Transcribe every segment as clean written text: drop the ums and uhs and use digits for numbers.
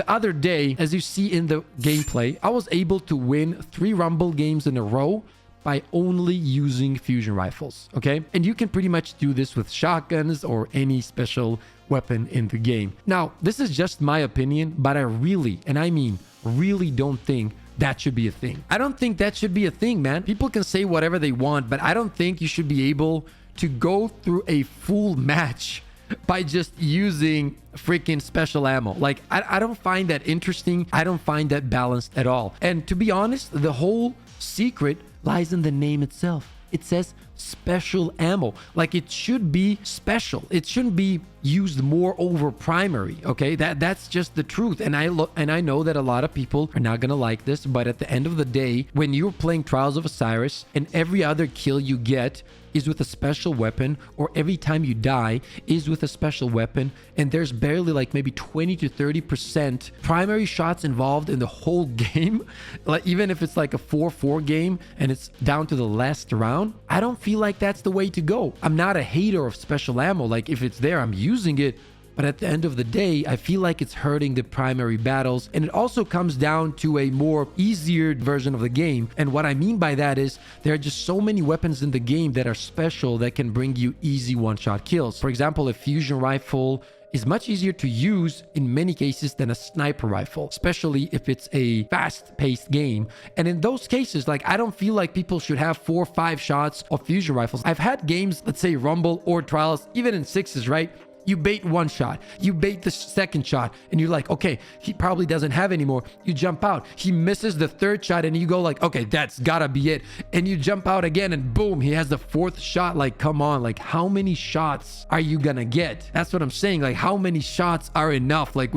the other day, as you see in the gameplay, I was able to win 3 Rumble games in a row by only using fusion rifles, okay? And you can pretty much do this with shotguns or any special weapon in the game. Now, this is just my opinion, but I really, and I mean really, don't think that should be a thing. I don't think that should be a thing, man. People can say whatever they want, but I don't think you should be able to go through a full match by just using freaking special ammo. Like, I don't find that interesting. I don't find that balanced at all. And to be honest, the whole secret lies in the name itself. It says special ammo. Like, it should be special. It shouldn't be used more over primary, okay? That's just the truth. And I know that a lot of people are not gonna like this, but at the end of the day, when you're playing Trials of Osiris and every other kill you get is with a special weapon, or every time you die is with a special weapon, and there's barely like maybe 20 to 30% primary shots involved in the whole game, like even if it's like a 4-4 game and it's down to the last round, I don't feel like that's the way to go. I'm not a hater of special ammo. Like, if it's there, I'm using it. But at the end of the day, I feel like it's hurting the primary battles. And it also comes down to a more easier version of the game. And what I mean by that is there are just so many weapons in the game that are special that can bring you easy one-shot kills. For example, a fusion rifle is much easier to use in many cases than a sniper rifle, especially if it's a fast-paced game. And in those cases, like, I don't feel like people should have 4 or 5 shots of fusion rifles. I've had games, let's say Rumble or Trials, even in 6s, right? You bait one shot, you bait the second shot, and you're like, okay, he probably doesn't have any more. You jump out, he misses the third shot, and you go like, okay, that's gotta be it. And you jump out again, and boom, he has the 4th shot. Like, come on, like, how many shots are you gonna get? That's what I'm saying. Like, how many shots are enough? Like,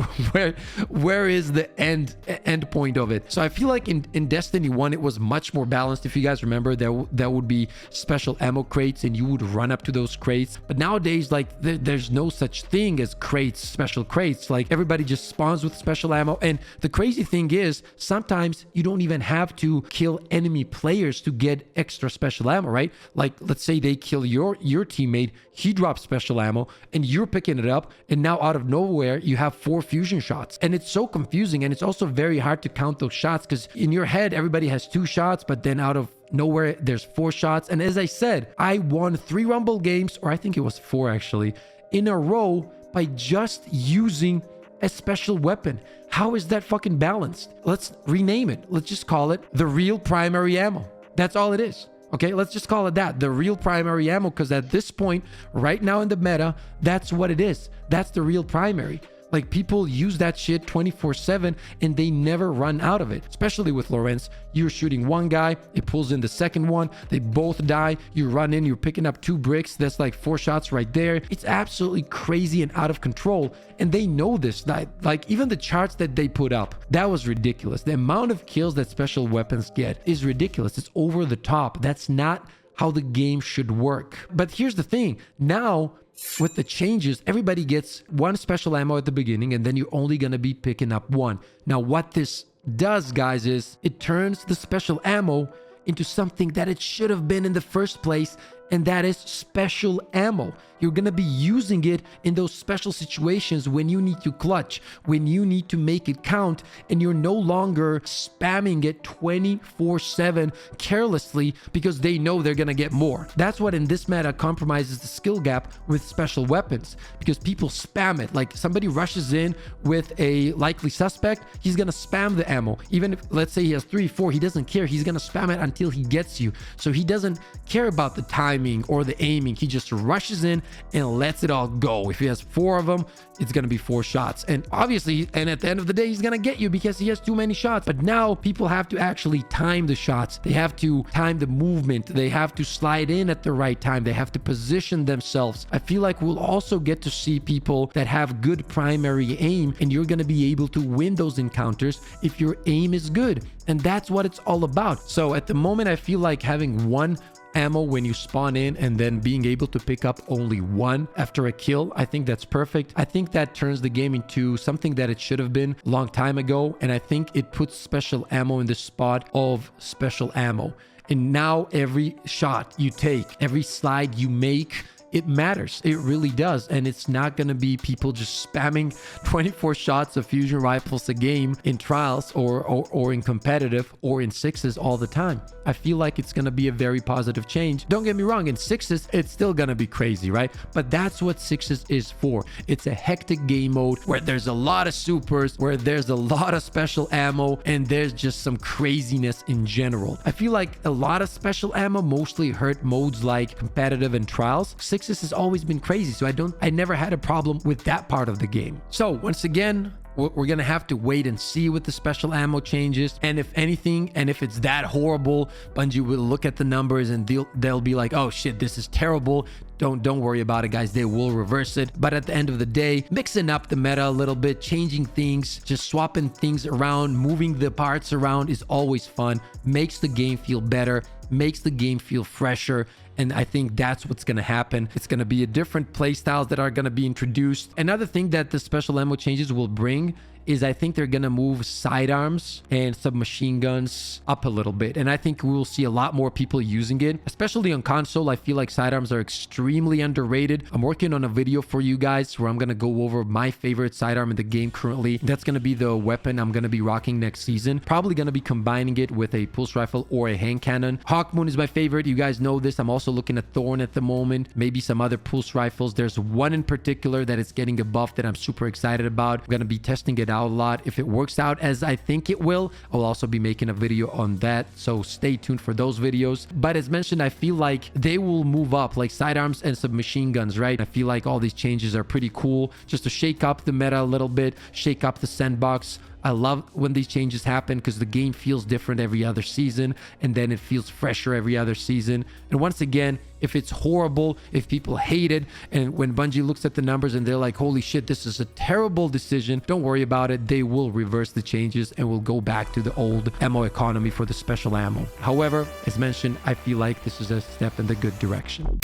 where is the end point of it? So I feel like in Destiny 1, it was much more balanced. If you guys remember, there would be special ammo crates, and you would run up to those crates. But nowadays, like, there's no such thing as crates, special crates. Like, everybody just spawns with special ammo. And the crazy thing is, sometimes you don't even have to kill enemy players to get extra special ammo, right? Like, let's say they kill your teammate, he drops special ammo, and you're picking it up, and now out of nowhere you have 4 fusion shots. And it's so confusing, and it's also very hard to count those shots, because in your head everybody has 2 shots, but then out of nowhere there's 4 shots. And as I said, I won 3 Rumble games, or I think it was 4 actually, in a row by just using a special weapon. How is that fucking balanced? Let's rename it. Let's just call it the real primary ammo. That's all it is. Okay, let's just call it that, the real primary ammo, because at this point, right now in the meta, that's what it is. That's the real primary. Like, people use that shit 24/7 and they never run out of it. Especially with Lawrence, you're shooting one guy, it pulls in the second one, they both die, you run in, you're picking up 2 bricks, that's like 4 shots right there. It's absolutely crazy and out of control, and they know this. Like, even the charts that they put up, that was ridiculous. The amount of kills that special weapons get is ridiculous. It's over the top. That's not how the game should work. But here's the thing, now with the changes, everybody gets 1 special ammo at the beginning, and then you're only gonna be picking up 1. Now, what this does, guys, is it turns the special ammo into something that it should have been in the first place, and that is special ammo. You're gonna be using it in those special situations when you need to clutch, when you need to make it count, and you're no longer spamming it 24/7 carelessly because they know they're gonna get more. That's what in this meta compromises the skill gap with special weapons, because people spam it. Like, somebody rushes in with a likely suspect, he's gonna spam the ammo. Even if, let's say he has 3, 4, he doesn't care. He's gonna spam it until he gets you. So he doesn't care about the timing or the aiming. He just rushes in and lets it all go. If he has 4 of them, it's gonna be 4 shots. And obviously, and at the end of the day, he's gonna get you because he has too many shots. But now people have to actually time the shots. They have to time the movement. They have to slide in at the right time. They have to position themselves. I feel like we'll also get to see people that have good primary aim, and you're gonna be able to win those encounters if your aim is good. And that's what it's all about. So at the moment, I feel like having 1 ammo when you spawn in and then being able to pick up only 1 after a kill, I think that's perfect. I think that turns the game into something that it should have been a long time ago, and I think it puts special ammo in the spot of special ammo. And now every shot you take, every slide you make it matters. It really does. And it's not going to be people just spamming 24 shots of fusion rifles a game in trials or in competitive or in sixes all the time. I feel like it's going to be a very positive change. Don't get me wrong, in sixes, it's still going to be crazy, right? But that's what sixes is for. It's a hectic game mode where there's a lot of supers, where there's a lot of special ammo, and there's just some craziness in general. I feel like a lot of special ammo mostly hurt modes like competitive and trials. Sixes has always been crazy, so I never had a problem with that part of the game. So once again, we're gonna have to wait and see with the special ammo changes, and if anything, and if it's that horrible, Bungie will look at the numbers and they'll be like, oh shit, this is terrible. Don't worry about it, guys. They will reverse it. But at the end of the day, mixing up the meta a little bit, changing things, just swapping things around, moving the parts around is always fun, makes the game feel better, makes the game feel fresher. And I think that's what's going to happen. It's going to be a different playstyles that are going to be introduced. Another thing that the special ammo changes will bring is I think they're going to move sidearms and submachine guns up a little bit. And I think we will see a lot more people using it, especially on console. I feel like sidearms are extremely underrated. I'm working on a video for you guys where I'm going to go over my favorite sidearm in the game currently. That's going to be the weapon I'm going to be rocking next season. Probably going to be combining it with a pulse rifle or a hand cannon. Hawkmoon is my favorite. You guys know this. I'm also looking at Thorn at the moment. Maybe some other pulse rifles. There's one in particular that is getting a buff that I'm super excited about. I'm going to be testing it out a lot. If it works out as I think it will, I'll also be making a video on that, so stay tuned for those videos. But as mentioned, I feel like they will move up, like sidearms and submachine guns, right? I feel like all these changes are pretty cool, just to shake up the meta a little bit, shake up the sandbox. I love when these changes happen because the game feels different every other season, and then it feels fresher every other season. And once again, if it's horrible, if people hate it, and when Bungie looks at the numbers and they're like, holy shit, this is a terrible decision, don't worry about it. They will reverse the changes and we'll go back to the old ammo economy for the special ammo. However, as mentioned, I feel like this is a step in the good direction.